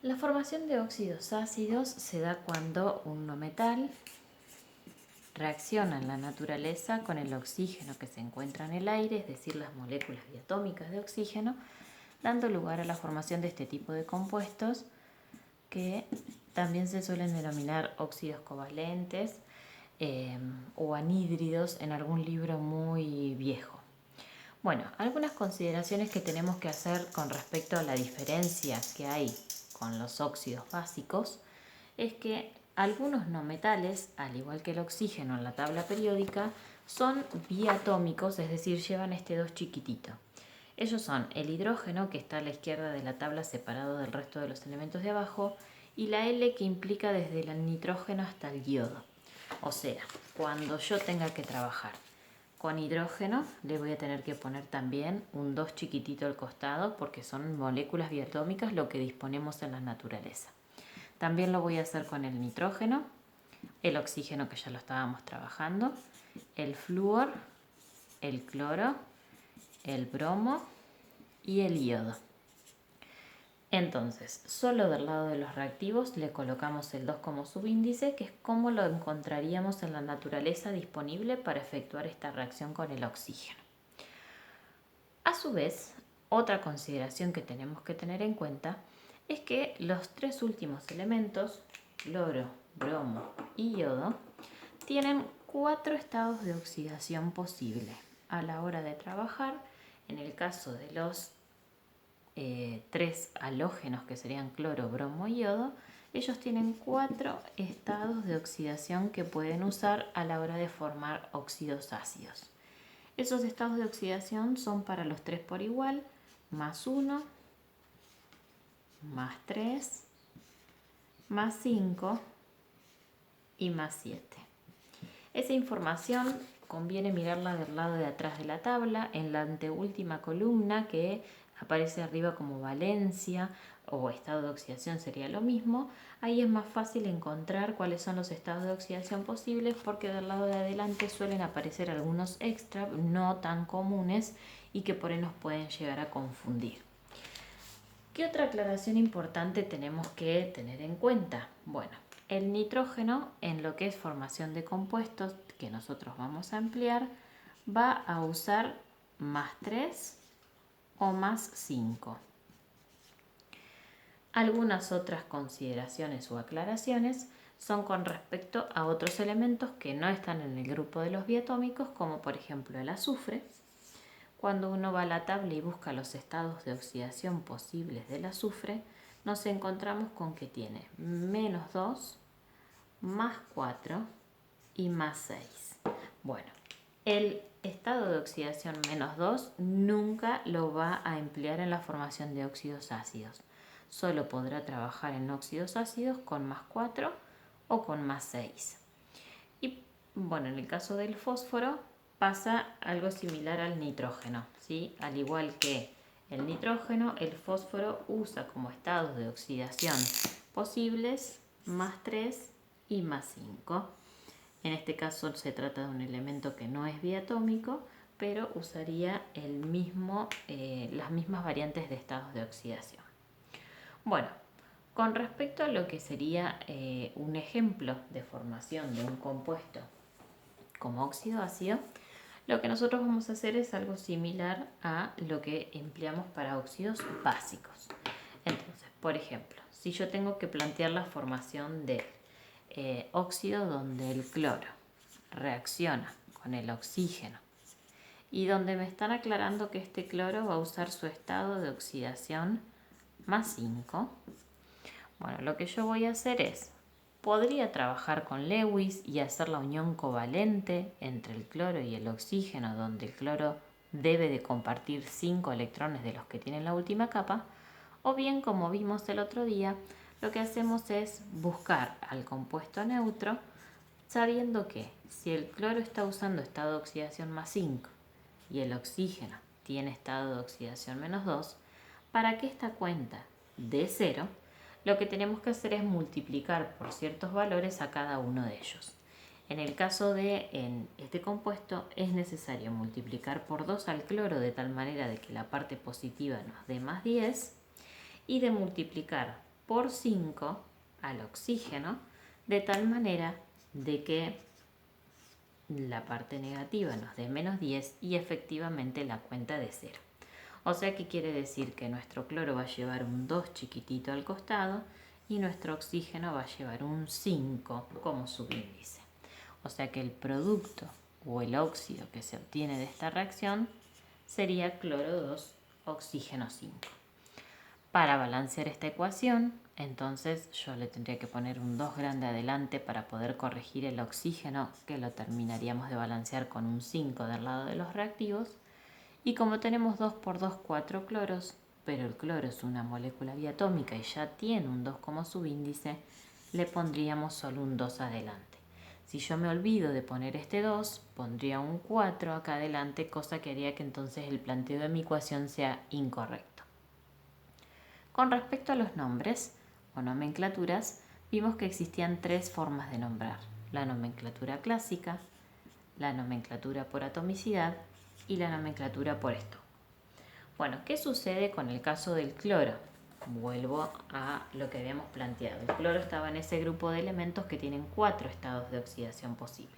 La formación de óxidos ácidos se da cuando un no metal reacciona en la naturaleza con el oxígeno que se encuentra en el aire, es decir, las moléculas diatómicas de oxígeno, dando lugar a la formación de este tipo de compuestos que también se suelen denominar óxidos covalentes o anhídridos en algún libro muy viejo. Bueno, algunas consideraciones que tenemos que hacer con respecto a la diferencia que hay con los óxidos básicos es que algunos no metales, al igual que el oxígeno en la tabla periódica, son biatómicos, es decir, llevan este 2 chiquitito. Ellos son el hidrógeno, que está a la izquierda de la tabla separado del resto de los elementos de abajo, y la L, que implica desde el nitrógeno hasta el yodo. O sea, cuando yo tenga que trabajar con hidrógeno, le voy a tener que poner también un 2 chiquitito al costado porque son moléculas biatómicas lo que disponemos en la naturaleza. También lo voy a hacer con el nitrógeno, el oxígeno que ya lo estábamos trabajando, el flúor, el cloro, el bromo y el yodo. Entonces, solo del lado de los reactivos le colocamos el 2 como subíndice, que es como lo encontraríamos en la naturaleza disponible para efectuar esta reacción con el oxígeno. A su vez, otra consideración que tenemos que tener en cuenta es que los 3 últimos elementos, cloro, bromo y yodo, tienen 4 estados de oxidación posible a la hora de trabajar. En el caso de los 3 halógenos, que serían cloro, bromo y yodo, ellos tienen 4 estados de oxidación que pueden usar a la hora de formar óxidos ácidos. Esos estados de oxidación son para los 3 por igual, más 1, más 3, más 5 y más 7. Esa información conviene mirarla del lado de atrás de la tabla, en la anteúltima columna que aparece arriba como valencia o estado de oxidación sería lo mismo. Ahí es más fácil encontrar cuáles son los estados de oxidación posibles porque del lado de adelante suelen aparecer algunos extra no tan comunes y que por ahí nos pueden llegar a confundir. ¿Qué otra aclaración importante tenemos que tener en cuenta? Bueno, el nitrógeno en lo que es formación de compuestos que nosotros vamos a emplear va a usar más 3 o más 5. Algunas otras consideraciones o aclaraciones son con respecto a otros elementos que no están en el grupo de los diatómicos, como por ejemplo el azufre. Cuando uno va a la tabla y busca los estados de oxidación posibles del azufre, nos encontramos con que tiene menos 2, más 4 y más 6. Bueno, el estado de oxidación menos 2 nunca lo va a emplear en la formación de óxidos ácidos. Solo podrá trabajar en óxidos ácidos con más 4 o con más 6. Y bueno, en el caso del fósforo pasa algo similar al nitrógeno, ¿sí? Al igual que el nitrógeno, el fósforo usa como estados de oxidación posibles más 3 y más 5. En este caso se trata de un elemento que no es diatómico, pero usaría las mismas variantes de estados de oxidación. Bueno, con respecto a lo que sería un ejemplo de formación de un compuesto como óxido ácido, lo que nosotros vamos a hacer es algo similar a lo que empleamos para óxidos básicos. Entonces, por ejemplo, si yo tengo que plantear la formación de óxido donde el cloro reacciona con el oxígeno y donde me están aclarando que este cloro va a usar su estado de oxidación más 5, bueno, lo que yo voy a hacer es, podría trabajar con Lewis y hacer la unión covalente entre el cloro y el oxígeno, donde el cloro debe de compartir 5 electrones de los que tiene la última capa, o bien, como vimos el otro día, lo que hacemos es buscar al compuesto neutro, sabiendo que si el cloro está usando estado de oxidación más 5 y el oxígeno tiene estado de oxidación menos 2, para que esta cuenta dé 0, lo que tenemos que hacer es multiplicar por ciertos valores a cada uno de ellos. En el caso de este compuesto es necesario multiplicar por 2 al cloro de tal manera de que la parte positiva nos dé más 10 y de multiplicar por 5 al oxígeno, de tal manera de que la parte negativa nos dé menos 10 y efectivamente la cuenta de 0. O sea que quiere decir que nuestro cloro va a llevar un 2 chiquitito al costado y nuestro oxígeno va a llevar un 5 como subíndice. O sea que el producto o el óxido que se obtiene de esta reacción sería cloro 2, oxígeno 5. Para balancear esta ecuación, entonces yo le tendría que poner un 2 grande adelante para poder corregir el oxígeno, que lo terminaríamos de balancear con un 5 del lado de los reactivos. Y como tenemos 2 por 2, 4 cloros, pero el cloro es una molécula diatómica y ya tiene un 2 como subíndice, le pondríamos solo un 2 adelante. Si yo me olvido de poner este 2, pondría un 4 acá adelante, cosa que haría que entonces el planteo de mi ecuación sea incorrecto. Con respecto a los nombres o nomenclaturas, vimos que existían 3 formas de nombrar: la nomenclatura clásica, la nomenclatura por atomicidad y la nomenclatura por Stock. Bueno, ¿qué sucede con el caso del cloro? Vuelvo a lo que habíamos planteado. El cloro estaba en ese grupo de elementos que tienen 4 estados de oxidación posible.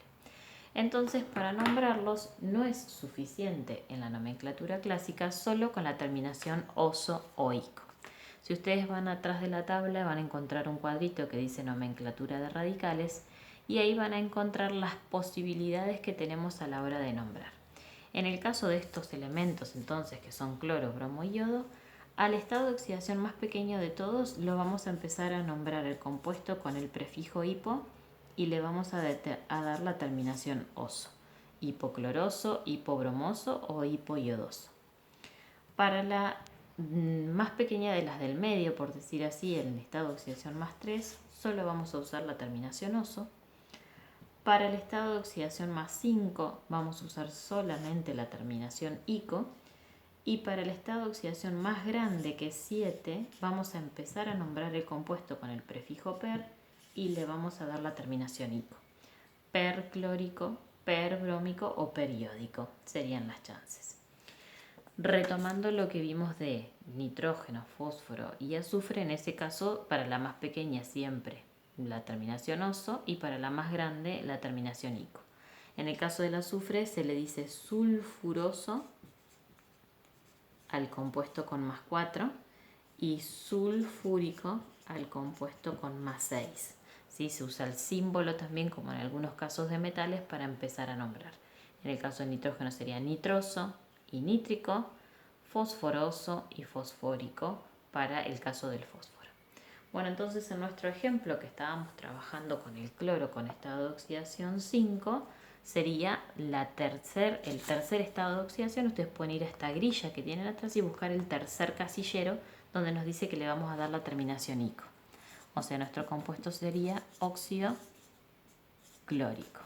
Entonces, para nombrarlos no es suficiente en la nomenclatura clásica solo con la terminación oso o ico. Si ustedes van atrás de la tabla van a encontrar un cuadrito que dice nomenclatura de radicales y ahí van a encontrar las posibilidades que tenemos a la hora de nombrar. En el caso de estos elementos, entonces, que son cloro, bromo y yodo, al estado de oxidación más pequeño de todos lo vamos a empezar a nombrar el compuesto con el prefijo hipo y le vamos a dar la terminación oso: hipocloroso, hipobromoso o hipoyodoso. Para la más pequeña de las del medio, por decir así, en el estado de oxidación más 3, solo vamos a usar la terminación oso. Para el estado de oxidación más 5 vamos a usar solamente la terminación ico. Y para el estado de oxidación más grande, que es 7, vamos a empezar a nombrar el compuesto con el prefijo per y le vamos a dar la terminación ico. Perclórico, perbrómico o periódico serían las chances. Retomando lo que vimos de nitrógeno, fósforo y azufre, en ese caso para la más pequeña siempre la terminación oso y para la más grande la terminación ico. En el caso del azufre se le dice sulfuroso al compuesto con más 4 y sulfúrico al compuesto con más 6. ¿Sí? Se usa el símbolo también, como en algunos casos de metales, para empezar a nombrar. En el caso del nitrógeno sería nitroso y nítrico, fosforoso y fosfórico para el caso del fósforo. Bueno, entonces en nuestro ejemplo que estábamos trabajando con el cloro con estado de oxidación 5, sería el tercer estado de oxidación. Ustedes pueden ir a esta grilla que tienen atrás y buscar el tercer casillero donde nos dice que le vamos a dar la terminación ico. O sea, nuestro compuesto sería óxido clórico.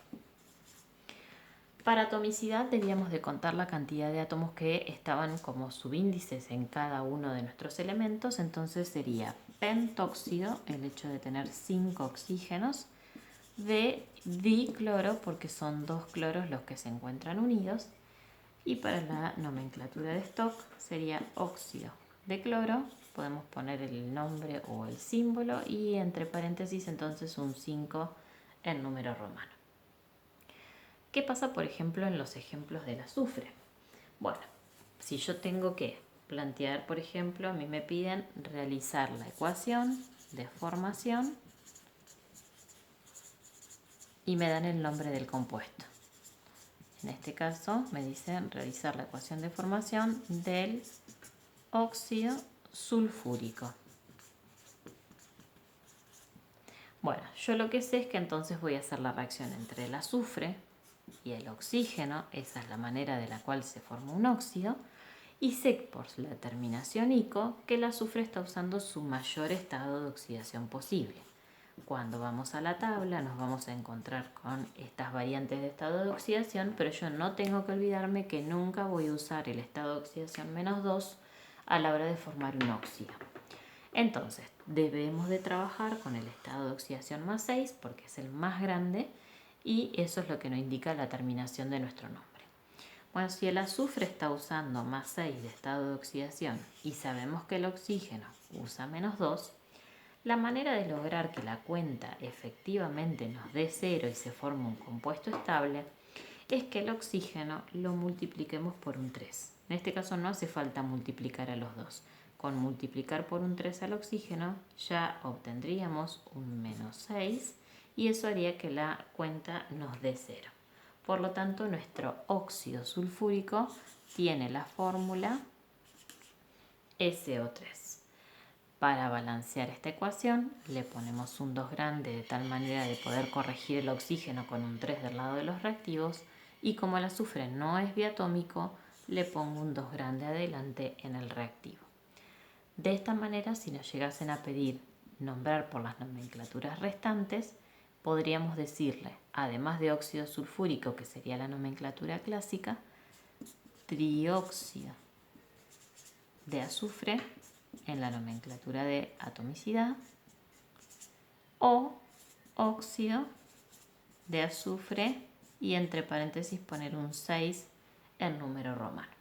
Para atomicidad debíamos de contar la cantidad de átomos que estaban como subíndices en cada uno de nuestros elementos. Entonces sería pentóxido, el hecho de tener 5 oxígenos, de dicloro, porque son 2 cloros los que se encuentran unidos. Y para la nomenclatura de Stock sería óxido de cloro. Podemos poner el nombre o el símbolo y entre paréntesis entonces un 5 en número romano. ¿Qué pasa, por ejemplo, en los ejemplos del azufre? Bueno, si yo tengo que plantear, por ejemplo, a mí me piden realizar la ecuación de formación y me dan el nombre del compuesto. En este caso me dicen realizar la ecuación de formación del óxido sulfúrico. Bueno, yo lo que sé es que entonces voy a hacer la reacción entre el azufre y el oxígeno, esa es la manera de la cual se forma un óxido, y sé por la terminación ico que el azufre está usando su mayor estado de oxidación posible. Cuando vamos a la tabla nos vamos a encontrar con estas variantes de estado de oxidación, pero yo no tengo que olvidarme que nunca voy a usar el estado de oxidación menos 2 a la hora de formar un óxido. Entonces, debemos de trabajar con el estado de oxidación más 6 porque es el más grande y eso es lo que nos indica la terminación de nuestro nombre. Bueno, si el azufre está usando más 6 de estado de oxidación y sabemos que el oxígeno usa menos 2, La manera de lograr que la cuenta efectivamente nos dé 0 y se forme un compuesto estable es que el oxígeno lo multipliquemos por un 3. En este caso no hace falta multiplicar a los dos. Con multiplicar por un 3 al oxígeno ya obtendríamos un menos 6 y eso haría que la cuenta nos dé 0. Por lo tanto, nuestro óxido sulfúrico tiene la fórmula SO3. Para balancear esta ecuación le ponemos un 2 grande de tal manera de poder corregir el oxígeno con un 3 del lado de los reactivos y como el azufre no es diatómico le pongo un 2 grande adelante en el reactivo. De esta manera, si nos llegasen a pedir nombrar por las nomenclaturas restantes, podríamos decirle, además de óxido sulfúrico, que sería la nomenclatura clásica, trióxido de azufre en la nomenclatura de atomicidad o óxido de azufre y entre paréntesis poner un 6 en número romano.